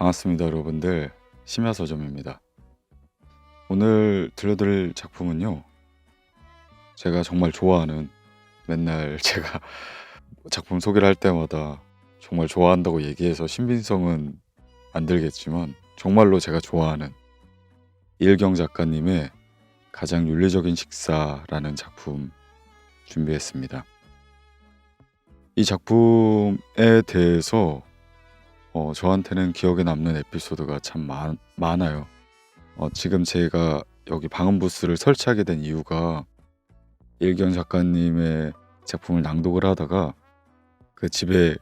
반갑습니다, 여러분들. 심야서점입니다. 오늘 들려드릴 작품은요, 제가 정말 좋아하는, 맨날 제가 작품 소개를 할 때마다 정말 좋아한다고 얘기해서 신빙성은 안 들겠지만 정말로 제가 좋아하는 이일경 작가님의 가장 윤리적인 식사라는 작품 준비했습니다. 이 작품에 대해서 저한테는 기억에 남는 에피소드가 참 많아요. 지금 제가 여기 방음 부스를 설치하게 된 이유가 이일경 작가님의 작품을 낭독을 하다가 그 집에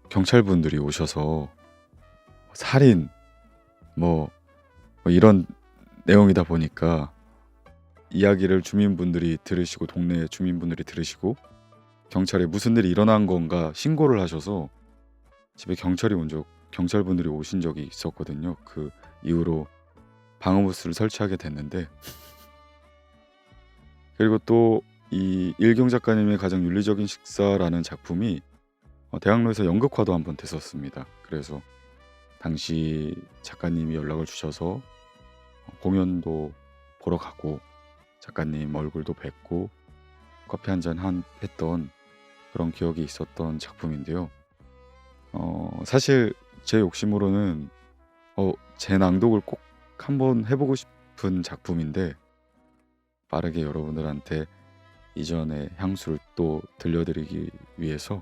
경찰분들이 오셔서 살인 뭐 이런 내용이다 보니까 이야기를 주민분들이 들으시고 동네 주민분들이 들으시고 경찰에 무슨 일이 일어난 건가 신고를 하셔서 집에 경찰분들이 오신 적이 있었거든요. 그 이후로 방음부스를 설치하게 됐는데, 그리고 또 이 일경 작가님의 가장 윤리적인 식사라는 작품이 대학로에서 연극화도 한번 됐었습니다. 그래서 당시 작가님이 연락을 주셔서 공연도 보러 가고 작가님 얼굴도 뵙고 커피 한잔 했던 그런 기억이 있었던 작품인데요. 사실 제 욕심으로는 제 낭독을 꼭 한번 해보고 싶은 작품인데, 빠르게 여러분들한테 이전의 향수를 또 들려드리기 위해서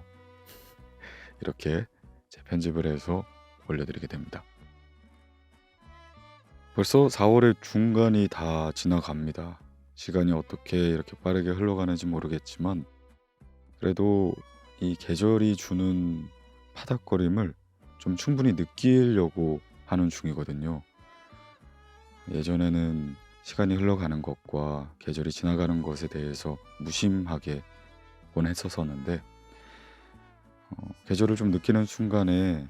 이렇게 재편집을 해서 올려드리게 됩니다. 벌써 4월의 중간이 다 지나갑니다. 시간이 어떻게 이렇게 빠르게 흘러가는지 모르겠지만 그래도 이 계절이 주는 파닥거림을 좀 충분히 느끼려고 하는 중이거든요. 예전에는 시간이 흘러가는 것과 계절이 지나가는 것에 대해서 무심하게 했었었는데 계절을 좀 느끼는 순간에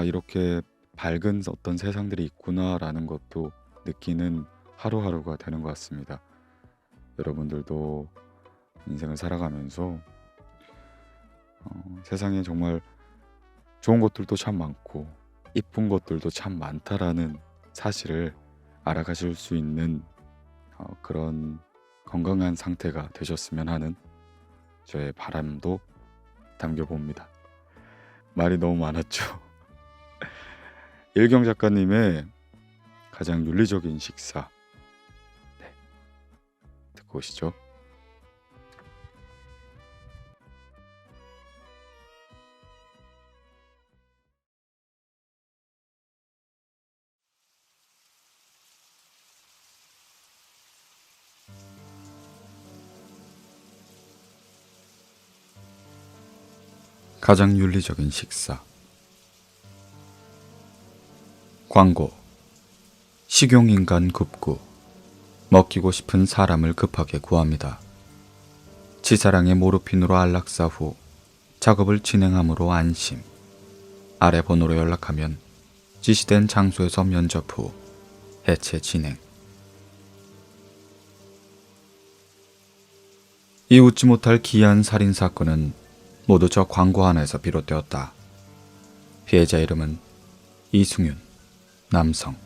이렇게 밝은 어떤 세상들이 있구나라는 것도 느끼는 하루하루가 되는 것 같습니다. 여러분들도 인생을 살아가면서 세상에 정말 좋은 것들도 참 많고 이쁜 것들도 참 많다라는 사실을 알아가실 수 있는 그런 건강한 상태가 되셨으면 하는 저의 바람도 담겨봅니다. 말이 너무 많았죠. 일경 작가님의 가장 윤리적인 식사, 듣고 오시죠. 가장 윤리적인 식사. 광고. 식용인간 급구. 먹히고 싶은 사람을 급하게 구합니다. 치사량의 모르핀으로 안락사 후 작업을 진행함으로 안심. 아래 번호로 연락하면 지시된 장소에서 면접 후 해체 진행. 이 웃지 못할 기이한 살인사건은 모두 저 광고 하나에서 비롯되었다. 피해자 이름은 이승윤, 남성,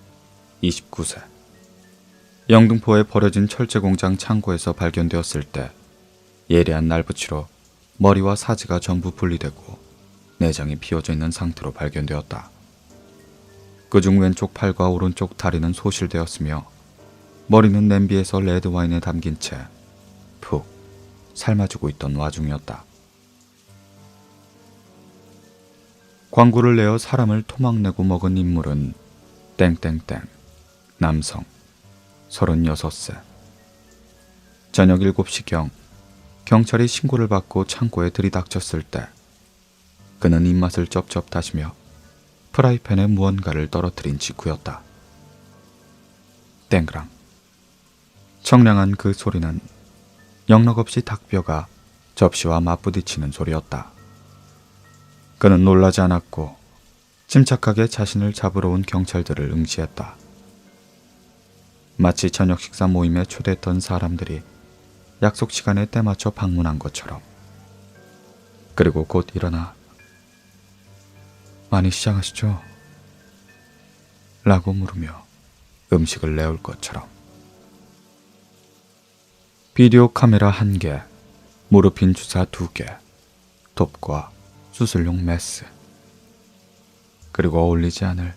29세. 영등포에 버려진 철제공장 창고에서 발견되었을 때 예리한 날붙이로 머리와 사지가 전부 분리되고 내장이 비어져 있는 상태로 발견되었다. 그중 왼쪽 팔과 오른쪽 다리는 소실되었으며 머리는 냄비에서 레드와인에 담긴 채 푹 삶아주고 있던 와중이었다. 광고를 내어 사람을 토막내고 먹은 인물은 땡땡땡 남성 36세. 저녁 7시경 경찰이 신고를 받고 창고에 들이닥쳤을 때 그는 입맛을 쩝쩝 다시며 프라이팬에 무언가를 떨어뜨린 직후였다. 땡그랑. 청량한 그 소리는 영락없이 닭뼈가 접시와 맞부딪히는 소리였다. 그는 놀라지 않았고 침착하게 자신을 잡으러 온 경찰들을 응시했다. 마치 저녁 식사 모임에 초대했던 사람들이 약속 시간에 때맞춰 방문한 것처럼. 그리고 곧 일어나 많이 시장하시죠? 라고 물으며 음식을 내올 것처럼. 비디오 카메라 1개, 무르핀 주사 2개, 톱과 수술용 메스, 그리고 어울리지 않을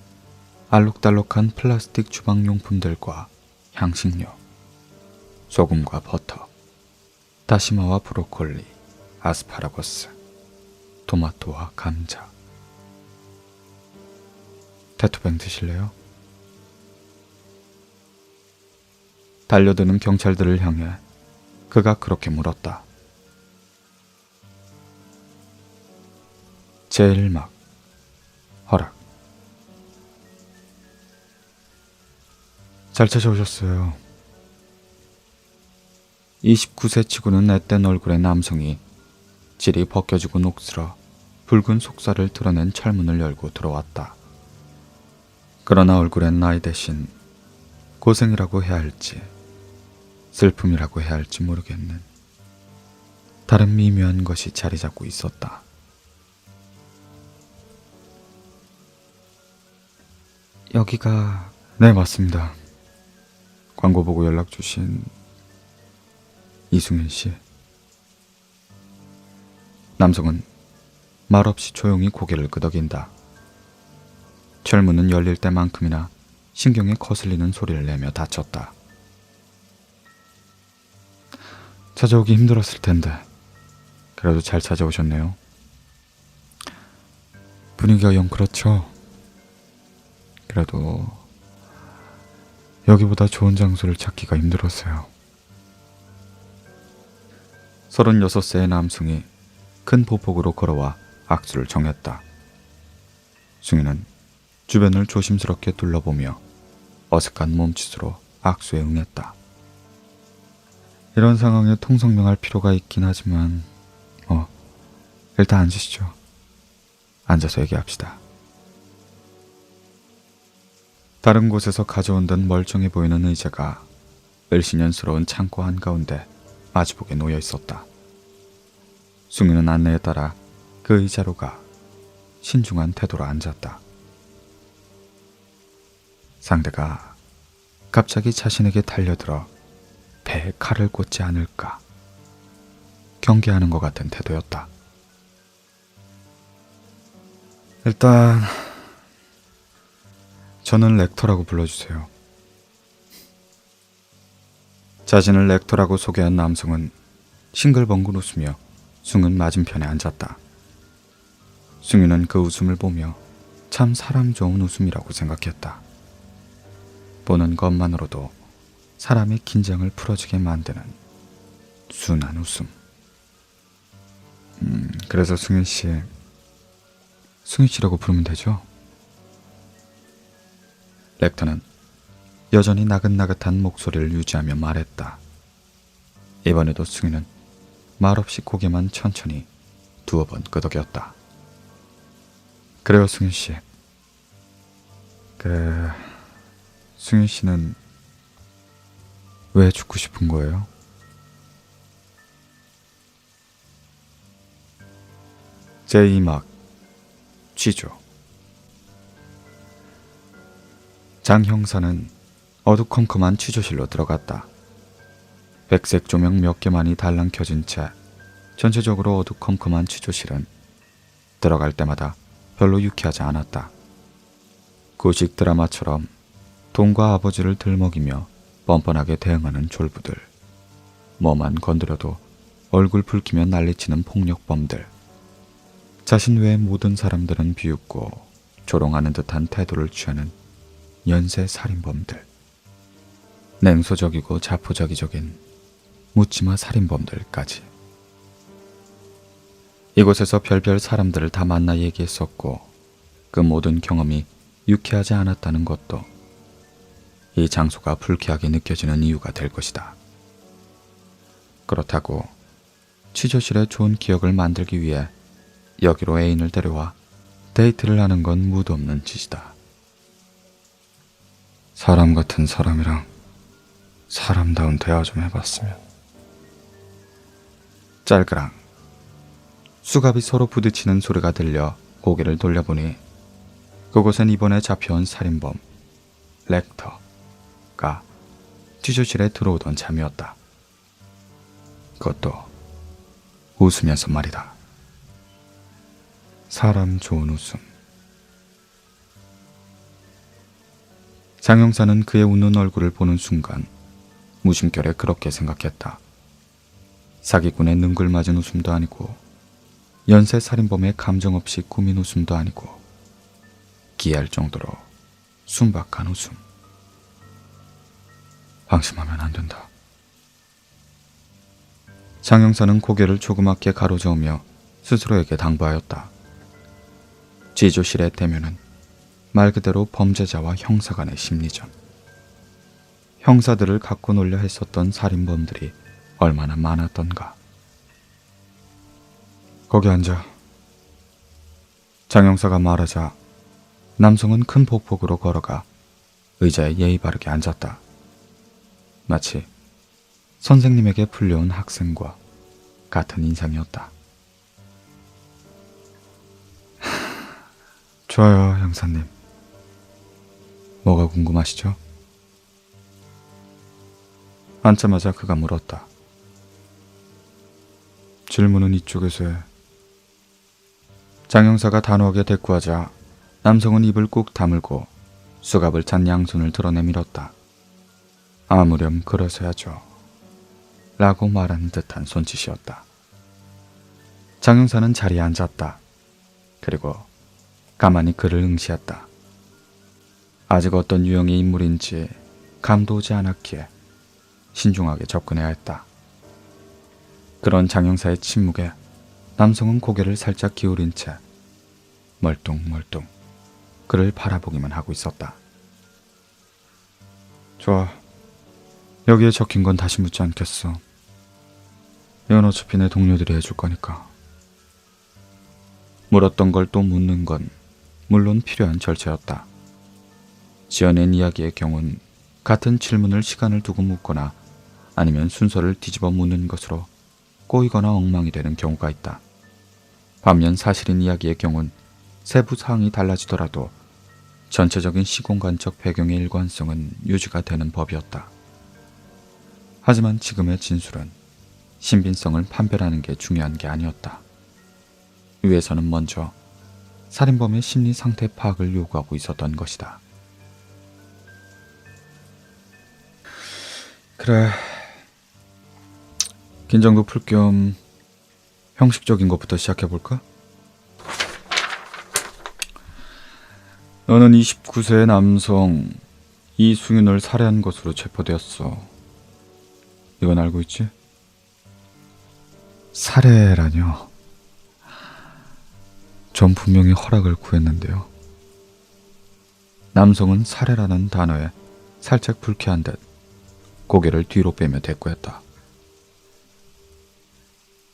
알록달록한 플라스틱 주방용품들과 향신료, 소금과 버터, 다시마와 브로콜리, 아스파라거스, 토마토와 감자. 테토뱅 드실래요? 달려드는 경찰들을 향해 그가 그렇게 물었다. 제1막 허락. 잘 찾아오셨어요. 29세 치고는 앳된 얼굴의 남성이 질이 벗겨지고 녹슬어 붉은 속살을 드러낸 철문을 열고 들어왔다. 그러나 얼굴엔 나이 대신 고생이라고 해야 할지 슬픔이라고 해야 할지 모르겠는 다른 미묘한 것이 자리 잡고 있었다. 여기가... 네, 맞습니다. 광고 보고 연락 주신 이승윤 씨. 남성은 말없이 조용히 고개를 끄덕인다. 철문은 열릴 때만큼이나 신경에 거슬리는 소리를 내며 닫혔다. 찾아오기 힘들었을 텐데 그래도 잘 찾아오셨네요. 분위기가 영 그렇죠. 그래도 여기보다 좋은 장소를 찾기가 힘들었어요. 36세의 남성이 큰 보폭으로 걸어와 악수를 정했다. 승희는 주변을 조심스럽게 둘러보며 어색한 몸짓으로 악수에 응했다. 이런 상황에 통성명할 필요가 있긴 하지만 일단 앉으시죠. 앉아서 얘기합시다. 다른 곳에서 가져온 듯 멀쩡해 보이는 의자가 을씨년스러운 창고 한가운데 마주보게 놓여 있었다. 승희는 안내에 따라 그 의자로 가 신중한 태도로 앉았다. 상대가 갑자기 자신에게 달려들어 배에 칼을 꽂지 않을까 경계하는 것 같은 태도였다. 일단 저는 렉터라고 불러주세요. 자신을 렉터라고 소개한 남성은 싱글벙글 웃으며 승은 맞은편에 앉았다. 승윤은 그 웃음을 보며 참 사람 좋은 웃음이라고 생각했다. 보는 것만으로도 사람의 긴장을 풀어주게 만드는 순한 웃음. 그래서 승윤 씨라고 부르면 되죠? 렉터는 여전히 나긋나긋한 목소리를 유지하며 말했다. 이번에도 승윤은 말없이 고개만 천천히 2번 끄덕였다. 그래요, 승윤 씨. 승윤 씨는 왜 죽고 싶은 거예요? 제2막 취조. 장 형사는 어두컴컴한 취조실로 들어갔다. 백색 조명 몇 개만이 달랑 켜진 채 전체적으로 어두컴컴한 취조실은 들어갈 때마다 별로 유쾌하지 않았다. 구식 드라마처럼 돈과 아버지를 들먹이며 뻔뻔하게 대응하는 졸부들, 뭐만 건드려도 얼굴 붉히며 난리치는 폭력범들, 자신 외의 모든 사람들은 비웃고 조롱하는 듯한 태도를 취하는 연쇄 살인범들, 냉소적이고 자포자기적인 묻지마 살인범들까지. 이곳에서 별별 사람들을 다 만나 얘기했었고 그 모든 경험이 유쾌하지 않았다는 것도 이 장소가 불쾌하게 느껴지는 이유가 될 것이다. 그렇다고 취조실에 좋은 기억을 만들기 위해 여기로 애인을 데려와 데이트를 하는 건 무드 없는 짓이다. 사람 같은 사람이랑 사람다운 대화 좀 해봤으면. 짤그랑 수갑이 서로 부딪히는 소리가 들려 고개를 돌려보니 그곳엔 이번에 잡혀온 살인범 렉터가 취조실에 들어오던 참이었다. 그것도 웃으면서 말이다. 사람 좋은 웃음. 장 형사는 그의 웃는 얼굴을 보는 순간 무심결에 그렇게 생각했다. 사기꾼의 능글맞은 웃음도 아니고 연쇄 살인범의 감정 없이 꾸민 웃음도 아니고 기이할 정도로 순박한 웃음. 방심하면 안 된다. 장 형사는 고개를 조그맣게 가로저으며 스스로에게 당부하였다. 지조실의 대면은 말 그대로 범죄자와 형사 간의 심리전. 형사들을 갖고 놀려 했었던 살인범들이 얼마나 많았던가. 거기 앉아. 장 형사가 말하자 남성은 큰 복복으로 걸어가 의자에 예의 바르게 앉았다. 마치 선생님에게 풀려온 학생과 같은 인상이었다. 좋아요, 형사님. 뭐가 궁금하시죠? 앉자마자 그가 물었다. 질문은 이쪽에서 해. 장 형사가 단호하게 대꾸하자 남성은 입을 꾹 다물고 수갑을 찬 양손을 드러내 밀었다. 아무렴 그러셔야죠. 라고 말하는 듯한 손짓이었다. 장 형사는 자리에 앉았다. 그리고 가만히 그를 응시했다. 아직 어떤 유형의 인물인지 감도 오지 않았기에 신중하게 접근해야 했다. 그런 장 형사의 침묵에 남성은 고개를 살짝 기울인 채 멀뚱멀뚱 그를 바라보기만 하고 있었다. 좋아. 여기에 적힌 건 다시 묻지 않겠어. 이건 어차피 내 동료들이 해줄 거니까. 물었던 걸 또 묻는 건 물론 필요한 절차였다. 지어낸 이야기의 경우는 같은 질문을 시간을 두고 묻거나 아니면 순서를 뒤집어 묻는 것으로 꼬이거나 엉망이 되는 경우가 있다. 반면 사실인 이야기의 경우는 세부 사항이 달라지더라도 전체적인 시공간적 배경의 일관성은 유지가 되는 법이었다. 하지만 지금의 진술은 신빙성을 판별하는 게 중요한 게 아니었다. 위에서는 먼저 살인범의 심리 상태 파악을 요구하고 있었던 것이다. 그래. 긴장도 풀 겸 형식적인 것부터 시작해볼까? 너는 29세의 남성 이승윤을 살해한 것으로 체포되었어. 이건 알고 있지? 살해라뇨. 전 분명히 허락을 구했는데요. 남성은 살해라는 단어에 살짝 불쾌한 듯 고개를 뒤로 빼며 대꾸했다.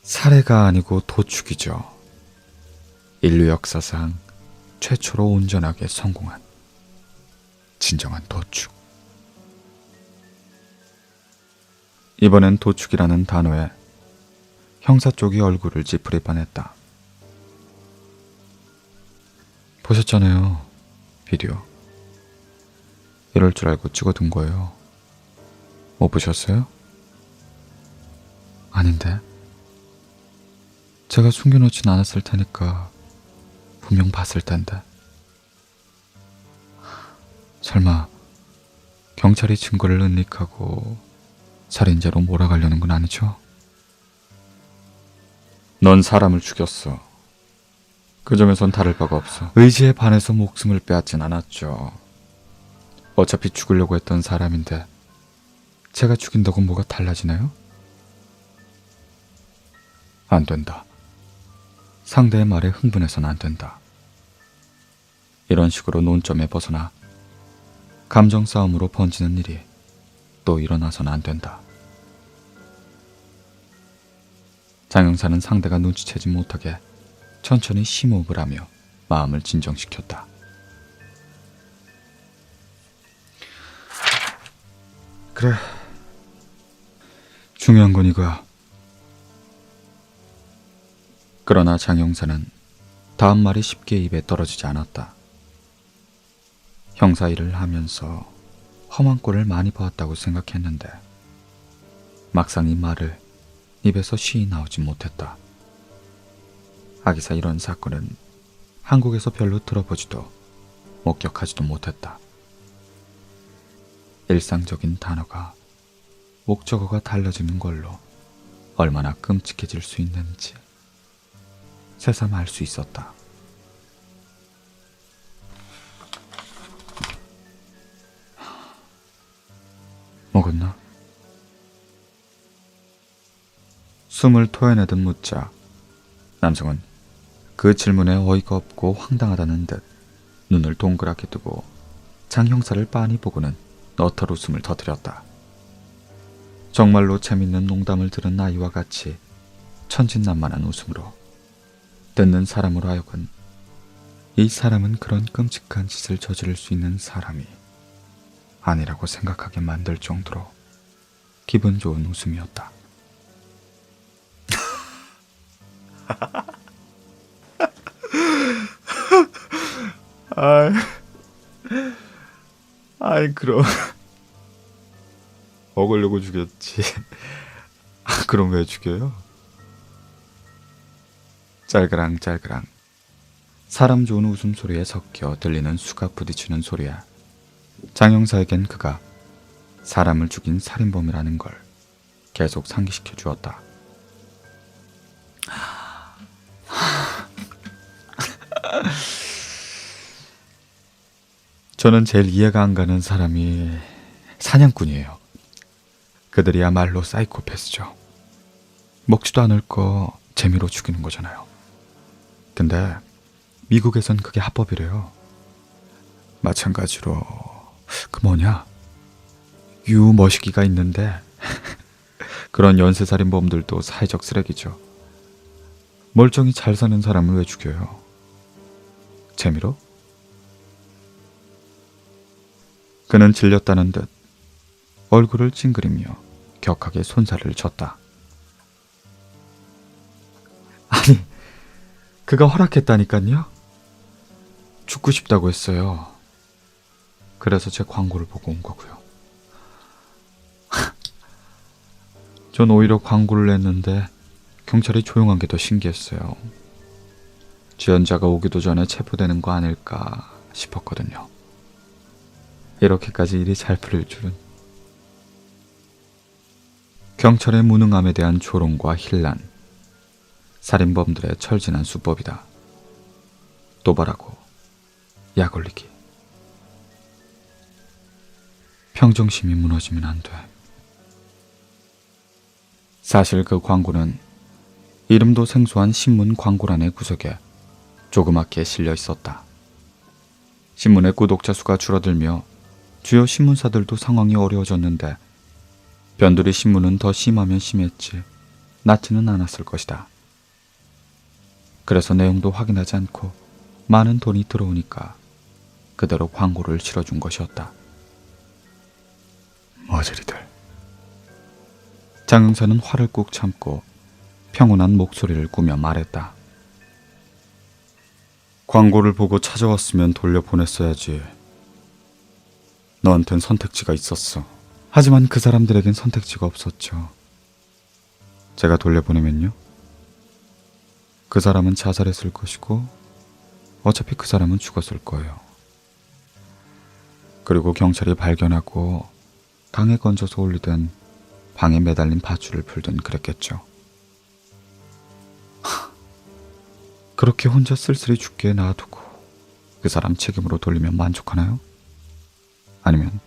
살해가 아니고 도축이죠. 인류 역사상 최초로 온전하게 성공한 진정한 도축. 이번엔 도축이라는 단어에 형사 쪽이 얼굴을 찌푸릴 뻔했다. 보셨잖아요, 비디오. 이럴 줄 알고 찍어둔 거예요. 못 보셨어요? 아닌데. 제가 숨겨놓진 않았을 테니까 분명 봤을 텐데. 설마 경찰이 증거를 은닉하고 살인죄로 몰아가려는 건 아니죠? 넌 사람을 죽였어. 그 점에선 다를 바가 없어. 의지에 반해서 목숨을 빼앗진 않았죠. 어차피 죽으려고 했던 사람인데 제가 죽인다고 뭐가 달라지나요? 안 된다. 상대의 말에 흥분해서는 안 된다. 이런 식으로 논점에 벗어나 감정 싸움으로 번지는 일이 또 일어나서는 안 된다. 장 형사는 상대가 눈치채지 못하게 천천히 심호흡을 하며 마음을 진정시켰다. 그래. 중요한 건 이거야. 그러나 장 형사는 다음 말이 쉽게 입에 떨어지지 않았다. 형사 일을 하면서 험한 꼴을 많이 보았다고 생각했는데 막상 이 말을 입에서 쉬이 나오지 못했다. 하기사 이런 사건은 한국에서 별로 들어보지도 목격하지도 못했다. 일상적인 단어가 목적어가 달라지는 걸로 얼마나 끔찍해질 수 있는지 새삼 알 수 있었다. 먹었나? 숨을 토해내듯 묻자 남성은 그 질문에 어이가 없고 황당하다는 듯 눈을 동그랗게 뜨고 장 형사를 빤히 보고는 너털 웃음을 터뜨렸다. 정말로 재밌는 농담을 들은 아이와 같이 천진난만한 웃음으로 듣는 사람으로 하여금 이 사람은 그런 끔찍한 짓을 저지를 수 있는 사람이 아니라고 생각하게 만들 정도로 기분 좋은 웃음이었다. 아이 그럼 먹으려고 죽였지. 그럼 왜 죽여요? 짤그랑 사람 좋은 웃음소리에 섞여 들리는 수가 부딪히는 소리야. 장 형사에겐 그가 사람을 죽인 살인범이라는 걸 계속 상기시켜 주었다. 저는 제일 이해가 안 가는 사람이 사냥꾼이에요. 그들이야말로 사이코패스죠. 먹지도 않을 거 재미로 죽이는 거잖아요. 근데 미국에선 그게 합법이래요. 마찬가지로 그 뭐냐 유머시기가 있는데 그런 연쇄살인범들도 사회적 쓰레기죠. 멀쩡히 잘 사는 사람을 왜 죽여요? 재미로? 그는 질렸다는 듯 얼굴을 찡그리며 격하게 손살을 쳤다. 아니, 그가 허락했다니깐요? 죽고 싶다고 했어요. 그래서 제 광고를 보고 온 거고요. 전 오히려 광고를 냈는데 경찰이 조용한 게 더 신기했어요. 지연자가 오기도 전에 체포되는 거 아닐까 싶었거든요. 이렇게까지 일이 잘 풀릴 줄은. 경찰의 무능함에 대한 조롱과 힐난, 살인범들의 철진한 수법이다. 도발하고 약 올리기. 평정심이 무너지면 안 돼. 사실 그 광고는 이름도 생소한 신문 광고란의 구석에 조그맣게 실려 있었다. 신문의 구독자 수가 줄어들며 주요 신문사들도 상황이 어려워졌는데 변두리 신문은 더 심하면 심했지 낫지는 않았을 것이다. 그래서 내용도 확인하지 않고 많은 돈이 들어오니까 그대로 광고를 실어준 것이었다. 머저리들. 장 형사는 화를 꾹 참고 평온한 목소리를 꾸며 말했다. 광고를 보고 찾아왔으면 돌려보냈어야지. 너한텐 선택지가 있었어. 하지만 그 사람들에겐 선택지가 없었죠. 제가 돌려보내면요? 그 사람은 자살했을 것이고 어차피 그 사람은 죽었을 거예요. 그리고 경찰이 발견하고 강에 건져서 올리든 방에 매달린 밧줄을 풀든 그랬겠죠. 그렇게 혼자 쓸쓸히 죽게 놔두고 그 사람 책임으로 돌리면 만족하나요? 아니면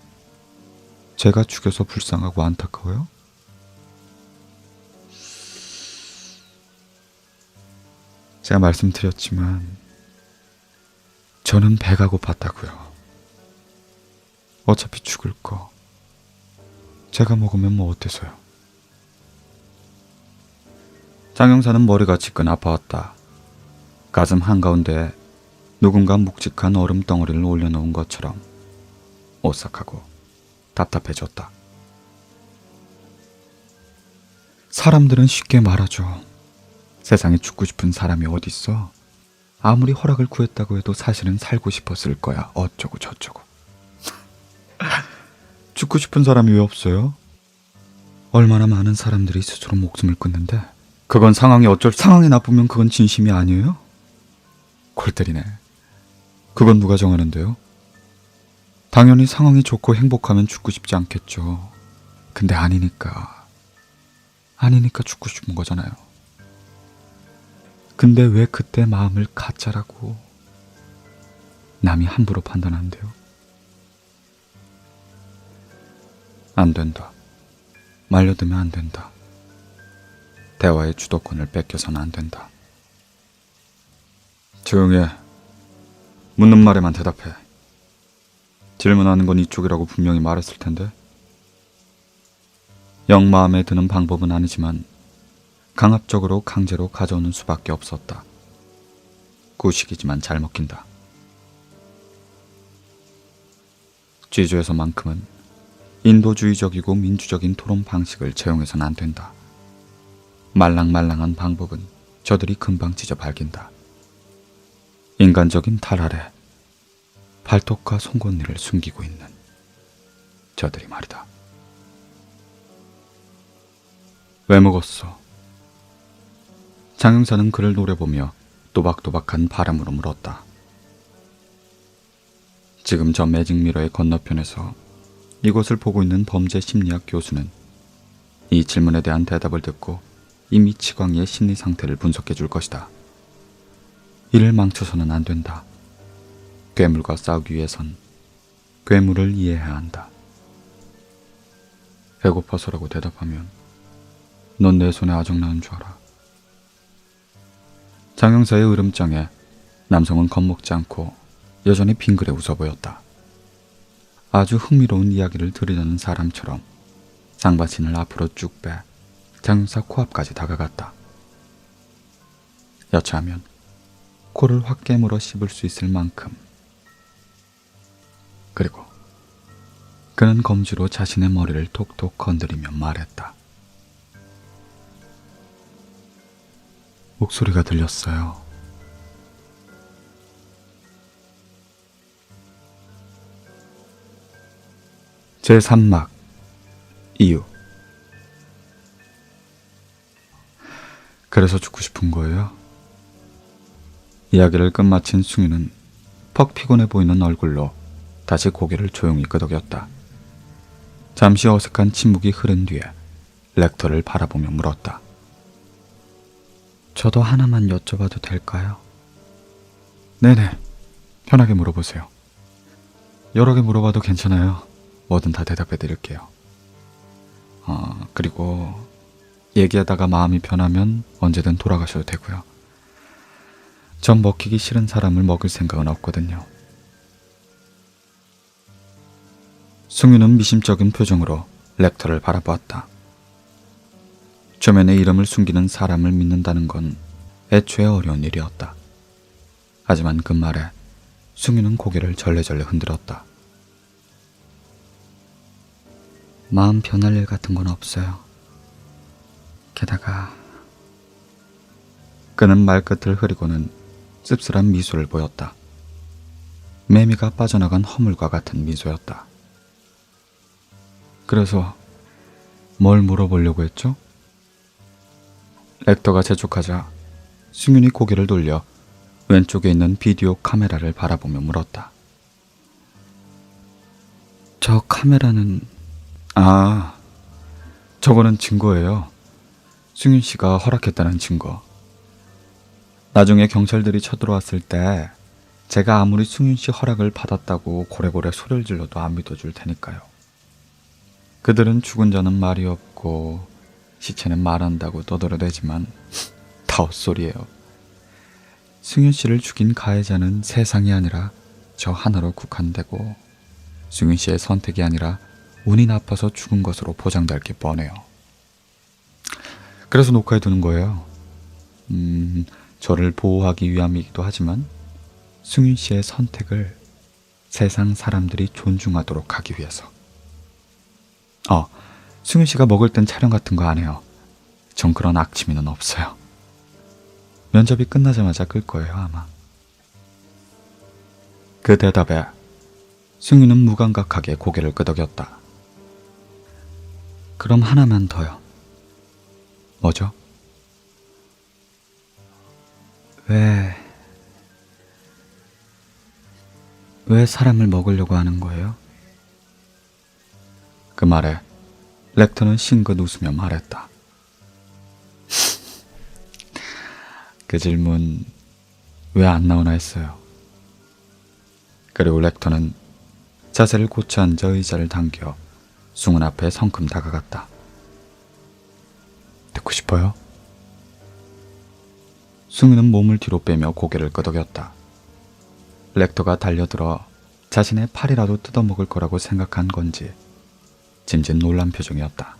제가 죽여서 불쌍하고 안타까워요? 제가 말씀드렸지만 저는 배가 고팠다고요. 어차피 죽을 거 제가 먹으면 뭐 어때서요? 장 형사는 머리가 지끈 아파왔다. 가슴 한가운데 누군가 묵직한 얼음 덩어리를 올려놓은 것처럼 오싹하고 답답해졌다. 사람들은 쉽게 말하죠. 세상에 죽고 싶은 사람이 어딨어? 아무리 허락을 구했다고 해도 사실은 살고 싶었을 거야. 어쩌고 저쩌고. 죽고 싶은 사람이 왜 없어요? 얼마나 많은 사람들이 스스로 목숨을 끊는데 그건 상황이 나쁘면 그건 진심이 아니에요? 골 때리네. 그건 누가 정하는데요? 당연히 상황이 좋고 행복하면 죽고 싶지 않겠죠. 근데 아니니까 죽고 싶은 거잖아요. 근데 왜 그때 마음을 가짜라고 남이 함부로 판단한대요? 안 된다. 말려들면 안 된다. 대화의 주도권을 뺏겨서는 안 된다. 조용히 해. 묻는 말에만 대답해. 질문하는 건 이쪽이라고 분명히 말했을 텐데. 영 마음에 드는 방법은 아니지만 강압적으로 강제로 가져오는 수밖에 없었다. 구식이지만 잘 먹힌다. 쥐주에서만큼은 인도주의적이고 민주적인 토론 방식을 채용해서는 안 된다. 말랑말랑한 방법은 저들이 금방 찢어 발긴다. 인간적인 탈 아래 발톱과 송곳니를 숨기고 있는 저들이 말이다. 왜 먹었어? 장영사는 그를 노려보며 또박또박한 바람으로 물었다. 지금 저 매직미러의 건너편에서 이곳을 보고 있는 범죄 심리학 교수는 이 질문에 대한 대답을 듣고 이미 치광이의 심리 상태를 분석해 줄 것이다. 이를 망쳐서는 안 된다. 괴물과 싸우기 위해선 괴물을 이해해야 한다. 배고파서라고 대답하면 넌 내 손에 아정나는 줄 알아. 장영사의 으름장에 남성은 겁먹지 않고 여전히 빙그레 웃어 보였다. 아주 흥미로운 이야기를 들으려는 사람처럼 상반신을 앞으로 쭉 빼 장영사 코앞까지 다가갔다. 여차하면 코를 확 깨물어 씹을 수 있을 만큼. 그리고 그는 검지로 자신의 머리를 톡톡 건드리며 말했다. 목소리가 들렸어요. 제3막 이유. 그래서 죽고 싶은 거예요? 이야기를 끝마친 숭이는 퍽 피곤해 보이는 얼굴로 다시 고개를 조용히 끄덕였다. 잠시 어색한 침묵이 흐른 뒤에 렉터를 바라보며 물었다. 저도 하나만 여쭤봐도 될까요? 네네, 편하게 물어보세요. 여러 개 물어봐도 괜찮아요. 뭐든 다 대답해 드릴게요. 그리고 얘기하다가 마음이 변하면 언제든 돌아가셔도 되고요. 전 먹히기 싫은 사람을 먹을 생각은 없거든요. 승유는 미심쩍은 표정으로 렉터를 바라보았다. 초면에 이름을 숨기는 사람을 믿는다는 건 애초에 어려운 일이었다. 하지만 그 말에 승유는 고개를 절레절레 흔들었다. 마음 변할 일 같은 건 없어요. 게다가 그는 말끝을 흐리고는 씁쓸한 미소를 보였다. 매미가 빠져나간 허물과 같은 미소였다. 그래서 뭘 물어보려고 했죠? 렉터가 재촉하자 승윤이 고개를 돌려 왼쪽에 있는 비디오 카메라를 바라보며 물었다. 저 카메라는... 저거는 증거예요. 승윤 씨가 허락했다는 증거. 나중에 경찰들이 쳐들어왔을 때 제가 아무리 승윤 씨 허락을 받았다고 고래고래 소리를 질러도 안 믿어줄 테니까요. 그들은 죽은 자는 말이 없고 시체는 말한다고 떠들어대지만 다 헛소리예요. 승윤 씨를 죽인 가해자는 세상이 아니라 저 하나로 국한되고 승윤 씨의 선택이 아니라 운이 나빠서 죽은 것으로 보장될 게 뻔해요. 그래서 녹화해두는 거예요. 저를 보호하기 위함이기도 하지만 승윤 씨의 선택을 세상 사람들이 존중하도록 하기 위해서. 승윤 씨가 먹을 땐 촬영 같은 거 안 해요. 전 그런 악취미는 없어요. 면접이 끝나자마자 끌 거예요, 아마. 그 대답에 승윤은 무감각하게 고개를 끄덕였다. 그럼 하나만 더요. 뭐죠? 왜 사람을 먹으려고 하는 거예요? 그 말에 렉터는 싱긋 웃으며 말했다. 그 질문 왜 안 나오나 했어요. 그리고 렉터는 자세를 고쳐 앉아 의자를 당겨 승훈 앞에 성큼 다가갔다. 듣고 싶어요? 승훈은 몸을 뒤로 빼며 고개를 끄덕였다. 렉터가 달려들어 자신의 팔이라도 뜯어먹을 거라고 생각한 건지 짐짓 놀란 표정이었다.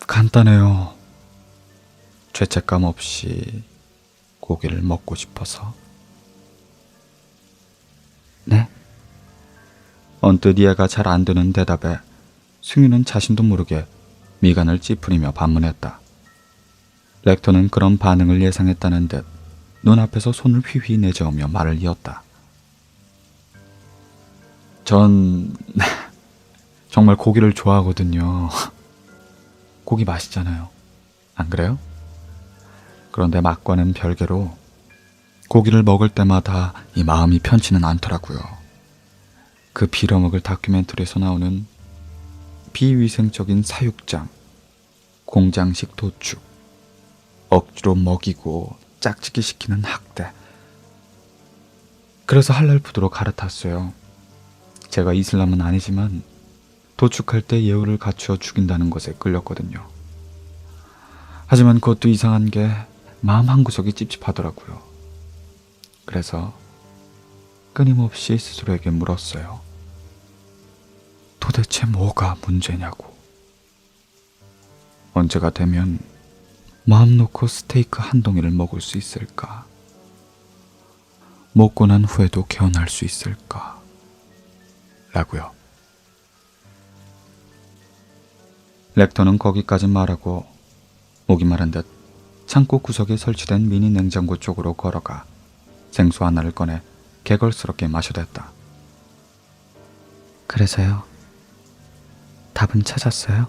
간단해요. 죄책감 없이 고기를 먹고 싶어서. 네? 언뜻 이해가 잘 안 되는 대답에 승윤은 자신도 모르게 미간을 찌푸리며 반문했다. 렉터는 그런 반응을 예상했다는 듯 눈앞에서 손을 휘휘 내저으며 말을 이었다. 전 정말 고기를 좋아하거든요. 고기 맛있잖아요. 안 그래요? 그런데 맛과는 별개로 고기를 먹을 때마다 이 마음이 편치는 않더라고요. 그 빌어먹을 다큐멘터리에서 나오는 비위생적인 사육장, 공장식 도축, 억지로 먹이고 짝짓기 시키는 학대. 그래서 할랄푸드로 갈아탔어요. 제가 이슬람은 아니지만 도축할 때 예우를 갖추어 죽인다는 것에 끌렸거든요. 하지만 그것도 이상한 게 마음 한구석이 찝찝하더라고요. 그래서 끊임없이 스스로에게 물었어요. 도대체 뭐가 문제냐고. 언제가 되면 마음 놓고 스테이크 한 덩이를 먹을 수 있을까? 먹고 난 후에도 개운할 수 있을까? 라고요. 렉터는 거기까지 말하고 목이 마른 듯 창고 구석에 설치된 미니 냉장고 쪽으로 걸어가 생수 하나를 꺼내 개걸스럽게 마셔댔다. 그래서요? 답은 찾았어요?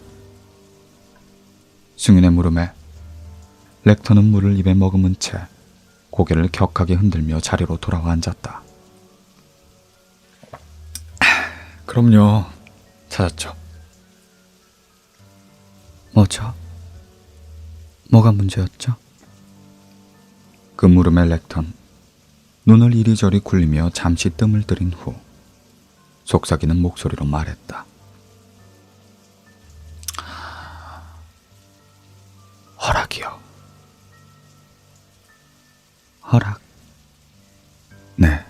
승윤의 물음에 렉터는 물을 입에 머금은 채 고개를 격하게 흔들며 자리로 돌아와 앉았다. 그럼요. 찾았죠. 뭐죠? 뭐가 문제였죠? 그 물음에 렉턴 눈을 이리저리 굴리며 잠시 뜸을 들인 후 속삭이는 목소리로 말했다. 허락이요. 허락? 네,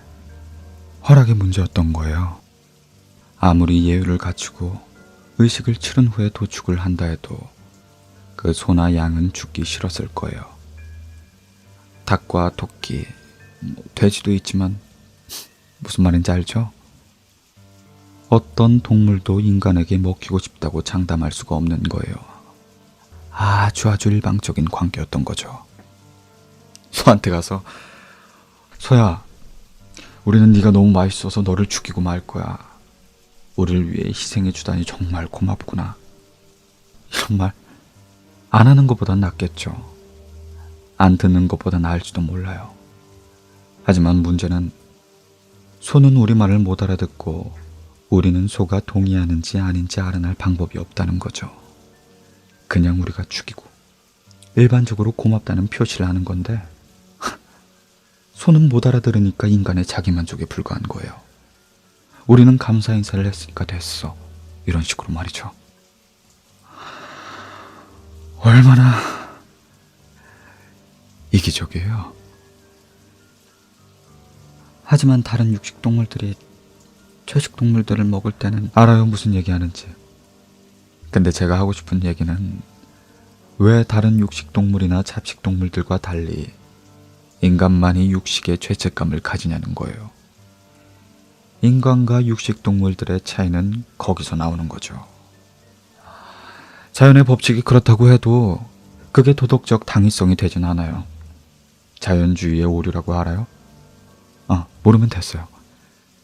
허락이 문제였던 거예요. 아무리 예의를 갖추고 의식을 치른 후에 도축을 한다 해도 그 소나 양은 죽기 싫었을 거예요. 닭과 토끼, 돼지도 있지만 무슨 말인지 알죠? 어떤 동물도 인간에게 먹히고 싶다고 장담할 수가 없는 거예요. 아주 일방적인 관계였던 거죠. 소한테 가서 소야, 우리는 네가 너무 맛있어서 너를 죽이고 말 거야. 우리를 위해 희생해 주다니 정말 고맙구나. 이런 말 안 하는 것보단 낫겠죠. 안 듣는 것보다 나을지도 몰라요. 하지만 문제는 소는 우리 말을 못 알아듣고 우리는 소가 동의하는지 아닌지 알아낼 방법이 없다는 거죠. 그냥 우리가 죽이고 일반적으로 고맙다는 표시를 하는 건데 소는 못 알아들으니까 인간의 자기만족에 불과한 거예요. 우리는 감사 인사를 했으니까 됐어. 이런 식으로 말이죠. 얼마나 이기적이에요. 하지만 다른 육식동물들이 초식동물들을 먹을 때는 알아요, 무슨 얘기하는지. 근데 제가 하고 싶은 얘기는 왜 다른 육식동물이나 잡식동물들과 달리 인간만이 육식에 죄책감을 가지냐는 거예요. 인간과 육식동물들의 차이는 거기서 나오는 거죠. 자연의 법칙이 그렇다고 해도 그게 도덕적 당위성이 되진 않아요. 자연주의의 오류라고 알아요? 모르면 됐어요.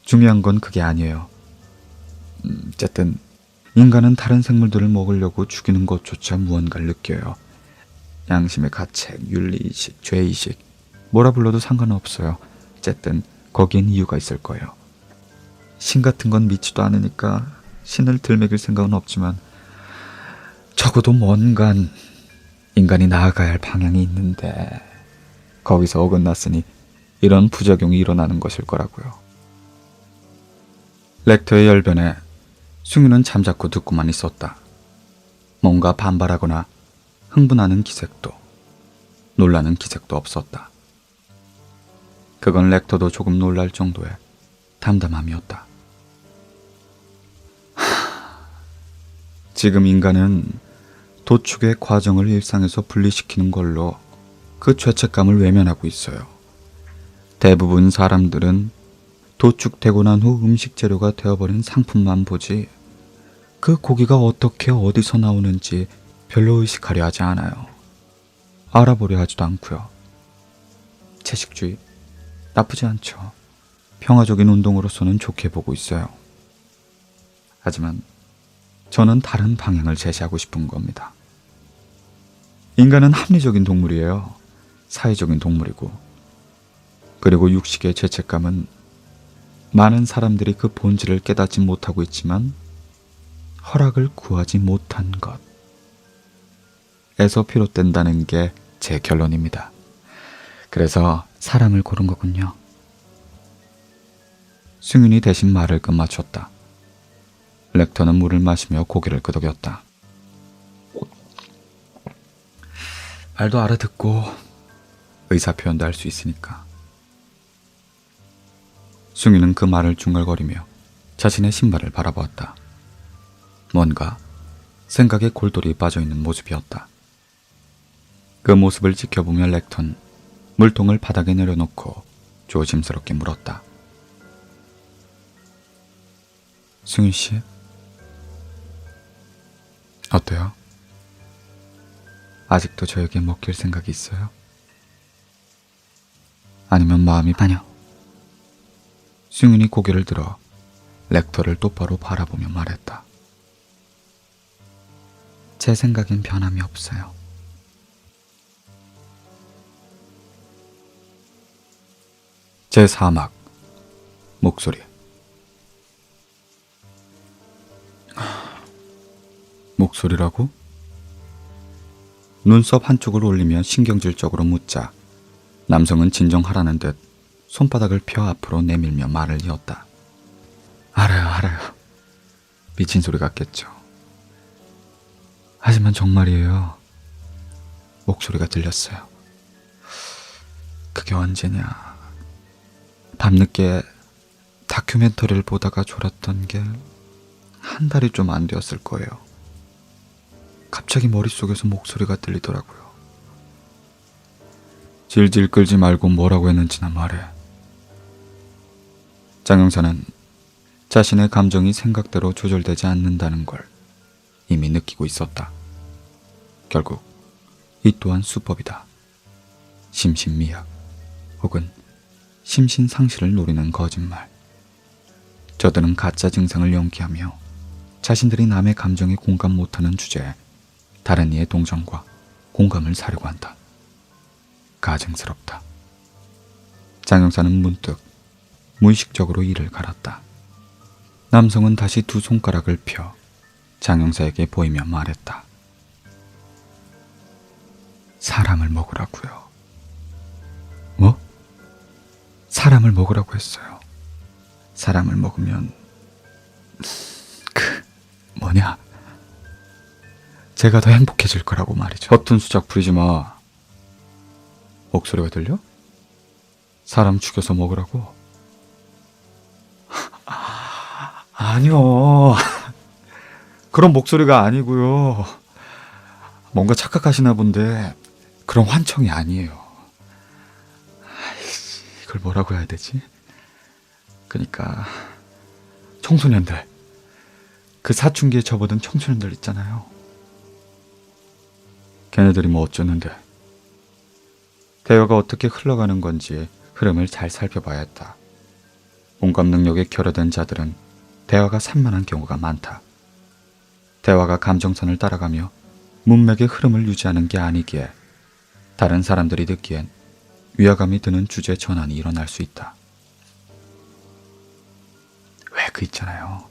중요한 건 그게 아니에요. 어쨌든 인간은 다른 생물들을 먹으려고 죽이는 것조차 무언가를 느껴요. 양심의 가책, 윤리의식, 죄의식, 뭐라 불러도 상관없어요. 어쨌든 거기엔 이유가 있을 거예요. 신 같은 건 믿지도 않으니까 신을 들먹일 생각은 없지만 적어도 뭔가 인간이 나아가야 할 방향이 있는데 거기서 어긋났으니 이런 부작용이 일어나는 것일 거라고요. 렉터의 열변에 숭유는 잠자코 듣고만 있었다. 뭔가 반발하거나 흥분하는 기색도, 놀라는 기색도 없었다. 그건 렉터도 조금 놀랄 정도의 담담함이었다. 지금 인간은 도축의 과정을 일상에서 분리시키는 걸로 그 죄책감을 외면하고 있어요. 대부분 사람들은 도축되고 난 후 음식 재료가 되어버린 상품만 보지 그 고기가 어떻게 어디서 나오는지 별로 의식하려 하지 않아요. 알아보려 하지도 않고요. 채식주의 나쁘지 않죠. 평화적인 운동으로서는 좋게 보고 있어요. 하지만 저는 다른 방향을 제시하고 싶은 겁니다. 인간은 합리적인 동물이에요. 사회적인 동물이고, 그리고 육식의 죄책감은 많은 사람들이 그 본질을 깨닫지 못하고 있지만 허락을 구하지 못한 것에서 비롯된다는 게 제 결론입니다. 그래서 사람을 고른 거군요. 승윤이 대신 말을 끝마쳤다. 렉터는 물을 마시며 고개를 끄덕였다. 말도 알아듣고 의사표현도 할 수 있으니까. 승윤은 그 말을 중얼거리며 자신의 신발을 바라보았다. 뭔가 생각에 골똘히 빠져있는 모습이었다. 그 모습을 지켜보며 렉턴 물통을 바닥에 내려놓고 조심스럽게 물었다. 승윤 씨, 어때요? 아직도 저에게 먹힐 생각이 있어요? 아니면 마음이 아니요. 승윤이 고개를 들어 렉터를 똑바로 바라보며 말했다. 제 생각엔 변함이 없어요. 제4막 목소리. 목소리라고? 눈썹 한쪽을 올리며 신경질적으로 묻자 남성은 진정하라는 듯 손바닥을 펴 앞으로 내밀며 말을 이었다. 알아요. 미친 소리 같겠죠. 하지만 정말이에요. 목소리가 들렸어요. 그게 언제냐. 밤늦게 다큐멘터리를 보다가 졸았던 게 한 달이 좀 안 되었을 거예요. 갑자기 머릿속에서 목소리가 들리더라고요. 질질 끌지 말고 뭐라고 했는지나 말해. 장 형사는 자신의 감정이 생각대로 조절되지 않는다는 걸 이미 느끼고 있었다. 결국 이 또한 수법이다. 심신미약 혹은 심신상실을 노리는 거짓말. 저들은 가짜 증상을 연기하며 자신들이 남의 감정에 공감 못하는 주제에 다른 이의 동정과 공감을 사려고 한다. 가증스럽다. 장 형사는 문득 무의식적으로 이를 갈았다. 남성은 다시 두 손가락을 펴 장 형사에게 보이며 말했다. 사람을 먹으라고요. 뭐? 사람을 먹으라고 했어요. 사람을 먹으면 뭐냐? 제가 더 행복해질 거라고 말이죠. 허튼 수작 부리지 마. 목소리가 들려? 사람 죽여서 먹으라고? 아니요. 그런 목소리가 아니고요. 뭔가 착각하시나 본데 그런 환청이 아니에요. 이걸 뭐라고 해야 되지? 그러니까 청소년들, 그 사춘기에 접어든 청소년들 있잖아요. 걔네들이 뭐 어쩌는데. 대화가 어떻게 흘러가는 건지 흐름을 잘 살펴봐야 했다. 공감 능력에 결여된 자들은 대화가 산만한 경우가 많다. 대화가 감정선을 따라가며 문맥의 흐름을 유지하는 게 아니기에 다른 사람들이 듣기엔 위화감이 드는 주제 전환이 일어날 수 있다. 왜 그 있잖아요.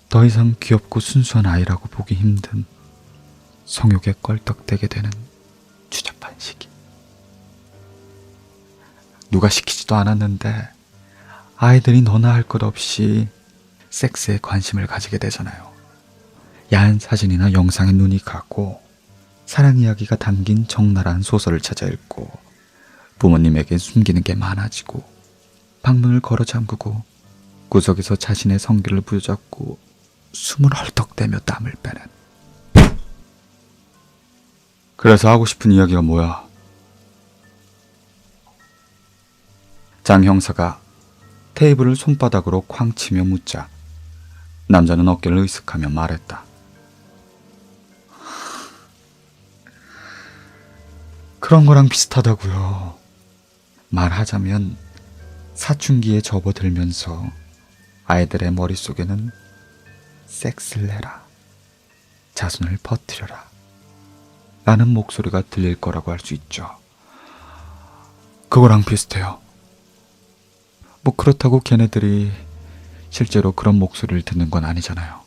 더 이상 귀엽고 순수한 아이라고 보기 힘든 성욕에 껄떡대게 되는 추잡한 시기. 누가 시키지도 않았는데 아이들이 너나 할 것 없이 섹스에 관심을 가지게 되잖아요. 야한 사진이나 영상에 눈이 가고 사랑 이야기가 담긴 적나라한 소설을 찾아 읽고 부모님에게 숨기는 게 많아지고 방문을 걸어 잠그고 구석에서 자신의 성기를 부여잡고 숨을 헐떡대며 땀을 빼는. 그래서 하고 싶은 이야기가 뭐야? 장 형사가 테이블을 손바닥으로 쾅 치며 묻자 남자는 어깨를 으쓱하며 말했다. 그런 거랑 비슷하다고요. 말하자면 사춘기에 접어들면서 아이들의 머릿속에는 섹스를 해라, 자손을 퍼뜨려라 라는 목소리가 들릴 거라고 할 수 있죠. 그거랑 비슷해요. 뭐 그렇다고 걔네들이 실제로 그런 목소리를 듣는 건 아니잖아요.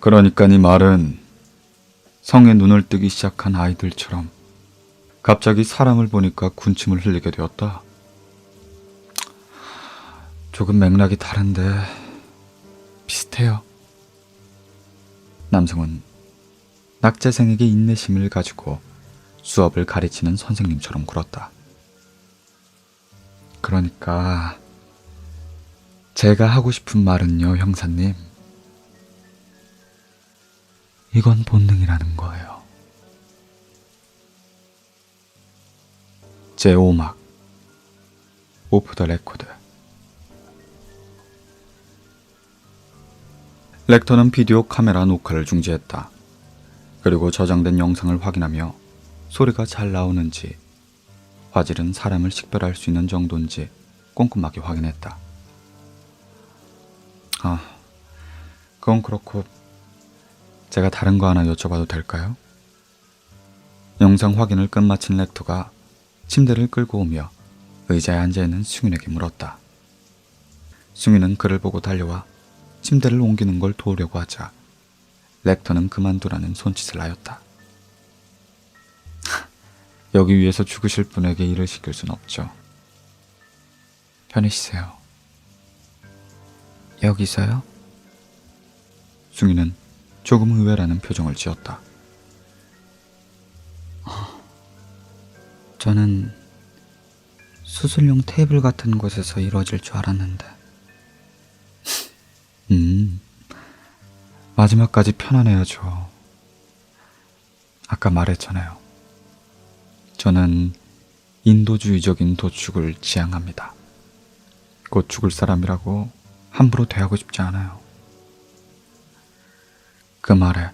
그러니까 네 말은 성에 눈을 뜨기 시작한 아이들처럼 갑자기 사람을 보니까 군침을 흘리게 되었다. 조금 맥락이 다른데 비슷해요. 남성은 낙제생에게 인내심을 가지고 수업을 가르치는 선생님처럼 굴었다. 그러니까 제가 하고 싶은 말은요, 형사님. 이건 본능이라는 거예요. 제5막 오프 더 레코드. 렉터는 비디오 카메라 녹화를 중지했다. 그리고 저장된 영상을 확인하며 소리가 잘 나오는지, 화질은 사람을 식별할 수 있는 정도인지 꼼꼼하게 확인했다. 그건 그렇고 제가 다른 거 하나 여쭤봐도 될까요? 영상 확인을 끝마친 렉터가 침대를 끌고 오며 의자에 앉아있는 승윤에게 물었다. 승윤은 그를 보고 달려와 침대를 옮기는 걸 도우려고 하자 렉터는 그만두라는 손짓을 하였다. 여기 위에서 죽으실 분에게 일을 시킬 순 없죠. 편히 쉬세요. 여기서요? 승윤은 조금 의외라는 표정을 지었다. 저는 수술용 테이블 같은 곳에서 이루어질 줄 알았는데. 마지막까지 편안해야죠. 아까 말했잖아요. 저는 인도주의적인 도축을 지향합니다. 곧 죽을 사람이라고 함부로 대하고 싶지 않아요. 그 말에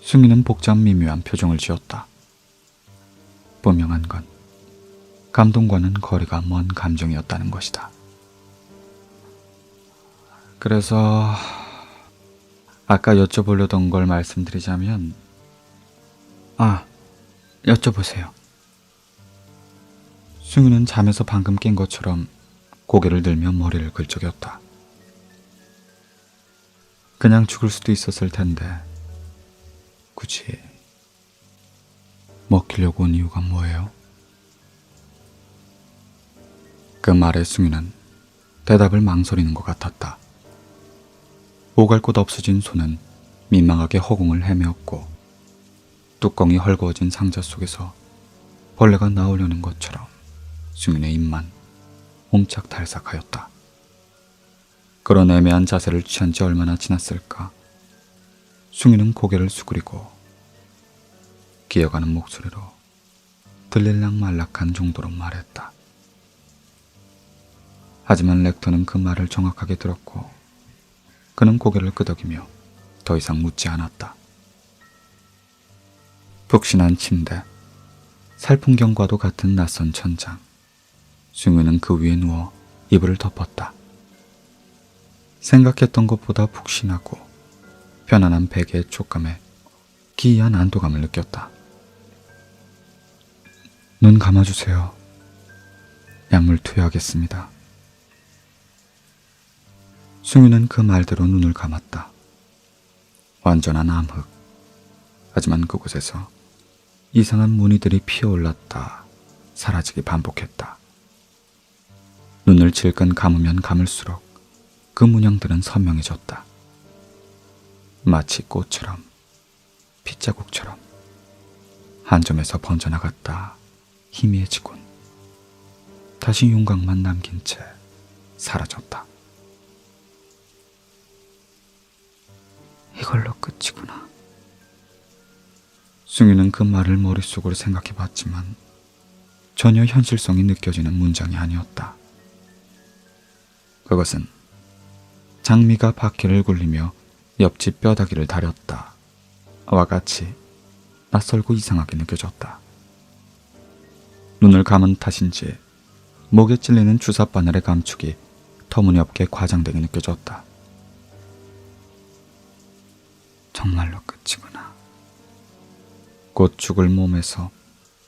승희는 복잡 미묘한 표정을 지었다. 분명한 건 감동과는 거리가 먼 감정이었다는 것이다. 그래서 아까 여쭤보려던 걸 말씀드리자면, 여쭤보세요. 승희는 잠에서 방금 깬 것처럼 고개를 들며 머리를 긁적였다. 그냥 죽을 수도 있었을 텐데 굳이 먹히려고 온 이유가 뭐예요? 그 말에 승희는 대답을 망설이는 것 같았다. 오갈 곳 없어진 손은 민망하게 허공을 헤매었고 뚜껑이 헐거워진 상자 속에서 벌레가 나오려는 것처럼 승윤의 입만 옴착달싹하였다. 그런 애매한 자세를 취한 지 얼마나 지났을까. 승윤은 고개를 수그리고 기어가는 목소리로 들릴락 말락한 정도로 말했다. 하지만 렉터는 그 말을 정확하게 들었고 그는 고개를 끄덕이며 더 이상 묻지 않았다. 푹신한 침대, 살풍경과도 같은 낯선 천장. 승윤은 그 위에 누워 이불을 덮었다. 생각했던 것보다 푹신하고 편안한 베개의 촉감에 기이한 안도감을 느꼈다. 눈 감아주세요. 약물 투여하겠습니다. 승유는 그 말대로 눈을 감았다. 완전한 암흑. 하지만 그곳에서 이상한 무늬들이 피어올랐다 사라지기 반복했다. 눈을 질끈 감으면 감을수록 그 문양들은 선명해졌다. 마치 꽃처럼, 핏자국처럼 한 점에서 번져나갔다 희미해지곤 다시 윤곽만 남긴 채 사라졌다. 이걸로 끝이구나. 승유는 그 말을 머릿속으로 생각해봤지만 전혀 현실성이 느껴지는 문장이 아니었다. 그것은 장미가 바퀴를 굴리며 옆집 뼈다귀를 다렸다 와 같이 낯설고 이상하게 느껴졌다. 눈을 감은 탓인지 목에 찔리는 주삿바늘의 감촉이 터무니없게 과장되게 느껴졌다. 정말로 끝이구나. 곧 죽을 몸에서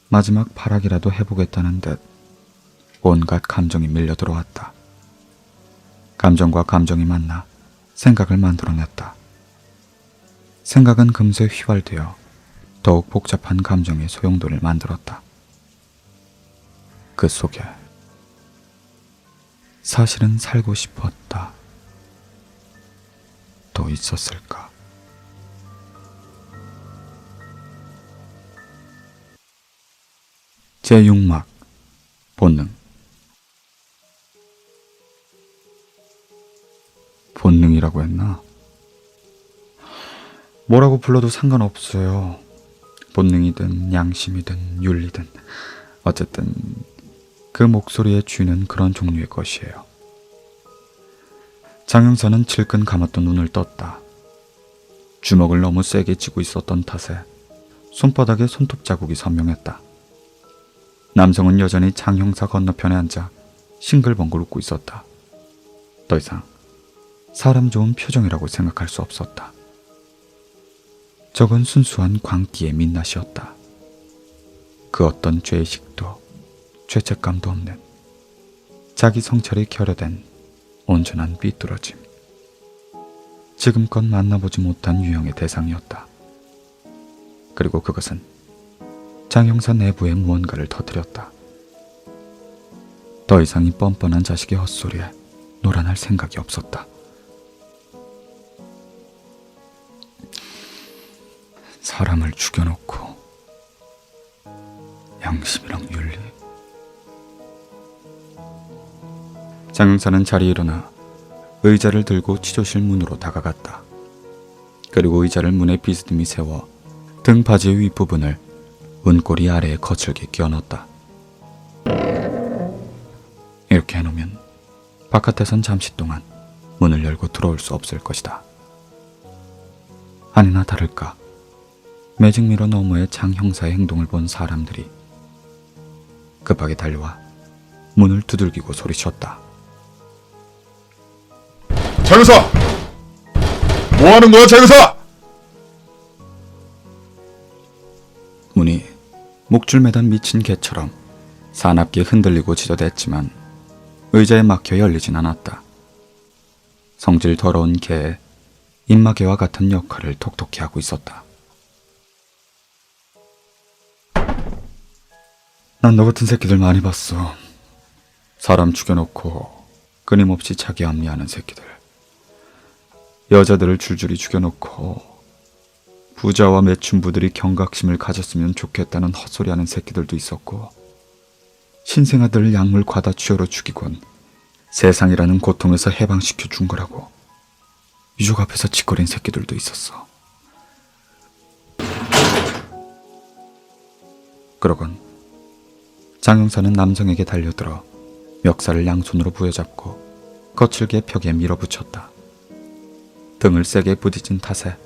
마지막 발악이라도 해보겠다는 듯 온갖 감정이 밀려 들어왔다. 감정과 감정이 만나 생각을 만들어냈다. 생각은 금세 휘발되어 더욱 복잡한 감정의 소용돌이를 만들었다. 그 속에 사실은 살고 싶었다. 또 있었을까? 제6막 본능. 본능이라고 했나? 뭐라고 불러도 상관없어요. 본능이든 양심이든 윤리든 어쨌든 그 목소리의 쥐는 그런 종류의 것이에요. 장 형사는 질끈 감았던 눈을 떴다. 주먹을 너무 세게 쥐고 있었던 탓에 손바닥에 손톱 자국이 선명했다. 남성은 여전히 장 형사 건너편에 앉아 싱글벙글 웃고 있었다. 더 이상 사람 좋은 표정이라고 생각할 수 없었다. 저건 순수한 광기의 민낯이었다. 그 어떤 죄의식도 죄책감도 없는 자기 성찰이 결여된 온전한 삐뚤어짐. 지금껏 만나보지 못한 유형의 대상이었다. 그리고 그것은 장 형사 내부에 무언가를 터뜨렸다. 더 이상 이 뻔뻔한 자식의 헛소리에 놀아날 생각이 없었다. 사람을 죽여놓고 양심이랑 윤리. 장 형사는 자리에 일어나 의자를 들고 취조실 문으로 다가갔다. 그리고 의자를 문에 비스듬히 세워 등 바지의 윗부분을 문고리 아래에 거칠게 끼워 넣었다. 이렇게 해놓으면 바깥에선 잠시 동안 문을 열고 들어올 수 없을 것이다. 아니나 다를까 매직미러 너머의 장 형사의 행동을 본 사람들이 급하게 달려와 문을 두들기고 소리쳤다. 장 형사! 뭐하는 거야, 장 형사! 문이 목줄 매단 미친 개처럼 사납게 흔들리고 지저댔지만 의자에 막혀 열리진 않았다. 성질 더러운 개의 입마개와 같은 역할을 톡톡히 하고 있었다. 난 너 같은 새끼들 많이 봤어. 사람 죽여놓고 끊임없이 자기 합리하는 새끼들. 여자들을 줄줄이 죽여놓고 부자와 매춘부들이 경각심을 가졌으면 좋겠다는 헛소리하는 새끼들도 있었고, 신생아들을 약물 과다 투여로 죽이곤 세상이라는 고통에서 해방시켜 준 거라고 유족 앞에서 짓거린 새끼들도 있었어. 그러곤 장 형사는 남성에게 달려들어 멱살을 양손으로 부여잡고 거칠게 벽에 밀어붙였다. 등을 세게 부딪힌 탓에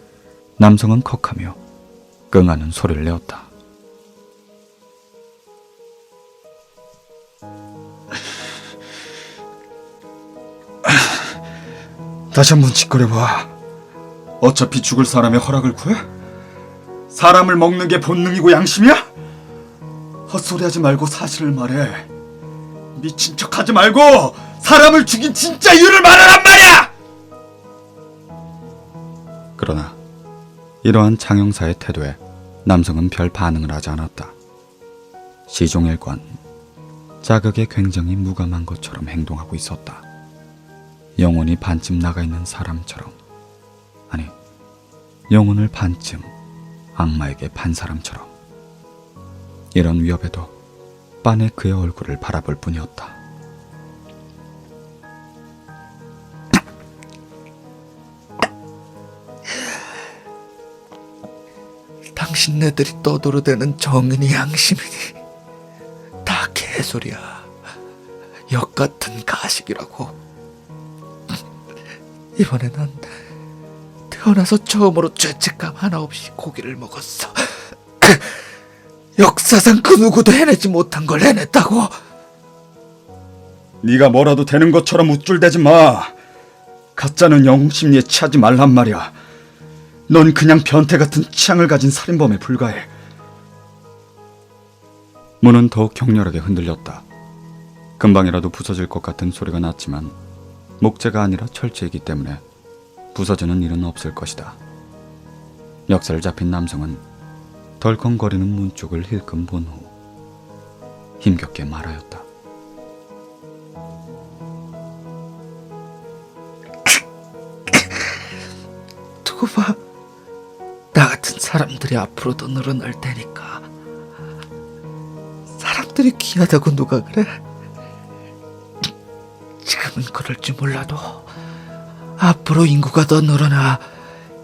남성은 컥하며 끙하는 소리를 내었다. 다시 한번 짓거려봐. 어차피 죽을 사람의 허락을 구해? 사람을 먹는 게 본능이고 양심이야? 헛소리하지 말고 사실을 말해. 미친 척하지 말고 사람을 죽인 진짜 이유를 말하란 말이야! 그러나 이러한 장 형사의 태도에 남성은 별 반응을 하지 않았다. 시종일관 자극에 굉장히 무감한 것처럼 행동하고 있었다. 영혼이 반쯤 나가 있는 사람처럼, 아니, 영혼을 반쯤 악마에게 판 사람처럼. 이런 위협에도 빤히 그의 얼굴을 바라볼 뿐이었다. 당신네들이 떠들어대는 정의니 양심이니 다 개소리야. 역같은 가식이라고. 이번에 난 태어나서 처음으로 죄책감 하나 없이 고기를 먹었어. 역사상 그 누구도 해내지 못한 걸 해냈다고. 네가 뭐라도 되는 것처럼 우쭐대지 마. 가짜는 영웅 심리에 취하지 말란 말이야. 넌 그냥 변태 같은 취향을 가진 살인범에 불과해. 문은 더욱 격렬하게 흔들렸다. 금방이라도 부서질 것 같은 소리가 났지만 목재가 아니라 철제이기 때문에 부서지는 일은 없을 것이다. 역사를 잡힌 남성은 덜컹거리는 문 쪽을 힐끔 본 후 힘겹게 말하였다. 두고 봐. 나 같은 사람들이 앞으로도 늘어날 테니까. 사람들이 귀하다고 누가 그래? 지금은 그럴지 몰라도 앞으로 인구가 더 늘어나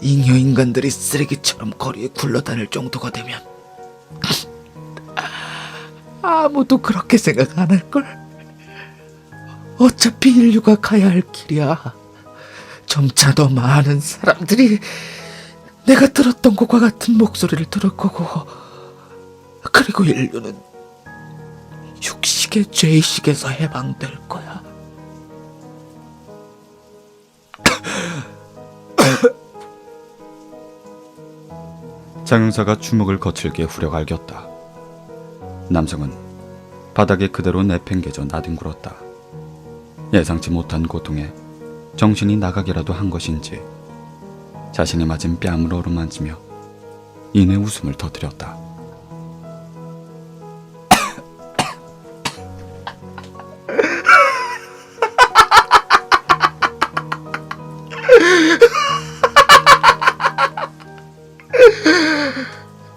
잉여인간들이 쓰레기처럼 거리에 굴러다닐 정도가 되면 아무도 그렇게 생각 안 할걸? 어차피 인류가 가야 할 길이야. 점차 더 많은 사람들이 내가 들었던 것과 같은 목소리를 들을 거고, 그리고 인류는 육식의 죄의식에서 해방될 거야. 장영사가 주먹을 거칠게 후려갈겼다. 남성은 바닥에 그대로 내팽개져 나뒹굴었다. 예상치 못한 고통에 정신이 나가기라도 한 것인지 자신이 맞은 뺨을 어루만지며 이내 웃음을 터뜨렸다.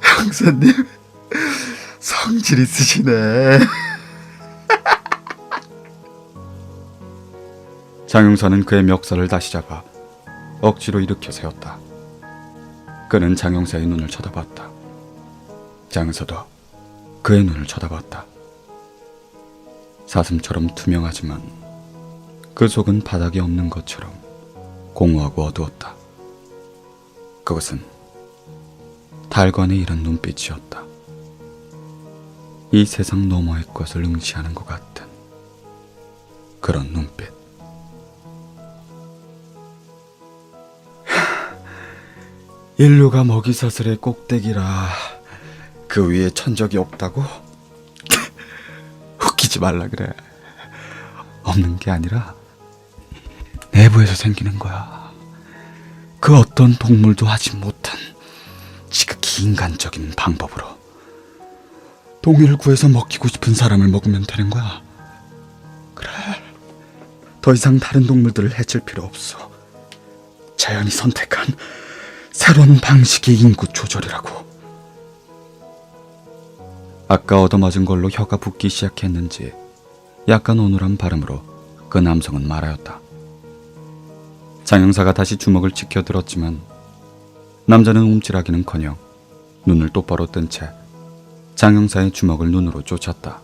형사님, 성질 있으시네. 장용사는 그의 멱살을 다시 잡아 억지로 일으켜 세웠다. 그는 장용사의 눈을 쳐다봤다. 장용사도 그의 눈을 쳐다봤다. 사슴처럼 투명하지만 그 속은 바닥이 없는 것처럼 공허하고 어두웠다. 그것은 달관의 이런 눈빛이었다. 이 세상 너머의 것을 응시하는 것 같은 그런 눈빛. 인류가 먹이사슬의 꼭대기라 그 위에 천적이 없다고? 웃기지 말라 그래. 없는 게 아니라 내부에서 생기는 거야. 그 어떤 동물도 하지 못한 지극히 인간적인 방법으로 동의를 구해서 먹히고 싶은 사람을 먹으면 되는 거야. 그래, 더 이상 다른 동물들을 해칠 필요 없어. 자연이 선택한 새로운 방식의 인구 조절이라고. 아까 얻어맞은 걸로 혀가 붓기 시작했는지 약간 어눌한 발음으로 그 남성은 말하였다. 장영사가 다시 주먹을 치켜들었지만 남자는 움찔하기는커녕 눈을 똑바로 뜬 채 장영사의 주먹을 눈으로 쫓았다.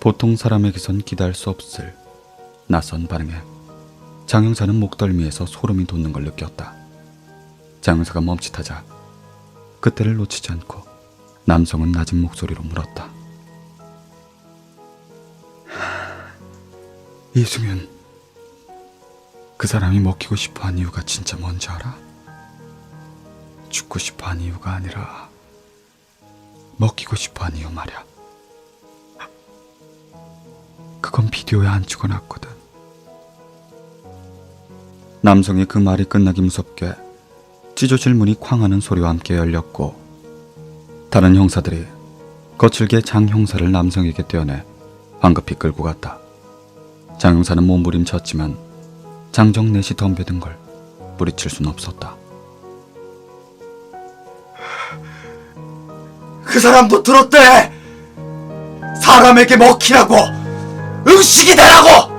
보통 사람에게선 기대할 수 없을 낯선 반응에 장영사는 목덜미에서 소름이 돋는 걸 느꼈다. 장영사가 멈칫하자 그때를 놓치지 않고 남성은 낮은 목소리로 물었다. 이승윤, 그 사람이 먹히고 싶어한 이유가 진짜 뭔지 알아? 죽고 싶어한 이유가 아니라 먹히고 싶어한 이유 말이야. 그건 비디오에 안 찍어놨거든. 남성의 그 말이 끝나기 무섭게 찢어질 문이 쾅하는 소리와 함께 열렸고 다른 형사들이 거칠게 장 형사를 남성에게 떼어내 황급히 끌고 갔다. 장 형사는 몸부림쳤지만 장정넷이 덤벼든 걸 뿌리칠 순 없었다. 그 사람도 들었대. 사람에게 먹히라고, 음식이 되라고.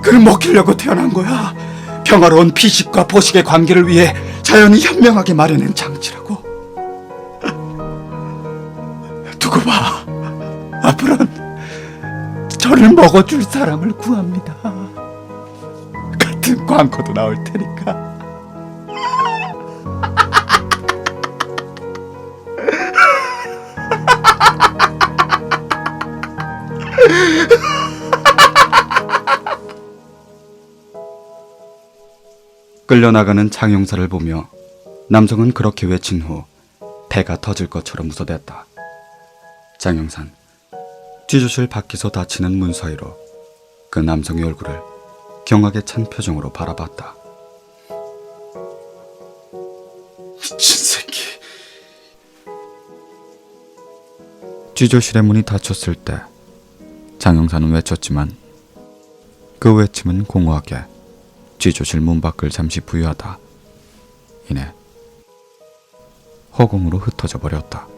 그를 먹히려고 태어난 거야. 평화로운 피식과 포식의 관계를 위해 자연이 현명하게 마련한 장치라고. 두고 봐. 앞으로는 저를 먹어줄 사람을 구합니다. 같은 광고도 나올 테니까. 끌려나가는 장 형사를 보며 남성은 그렇게 외친 후 배가 터질 것처럼 웃어댔다. 장 형사는 쥐조실 밖에서 닫히는 문 사이로 그 남성의 얼굴을 경악에 찬 표정으로 바라봤다. 미친 새끼. 쥐조실의 문이 닫혔을 때 장 형사는 외쳤지만 그 외침은 공허하게 쥐조실 문 밖을 잠시 부유하다 이내 허공으로 흩어져 버렸다.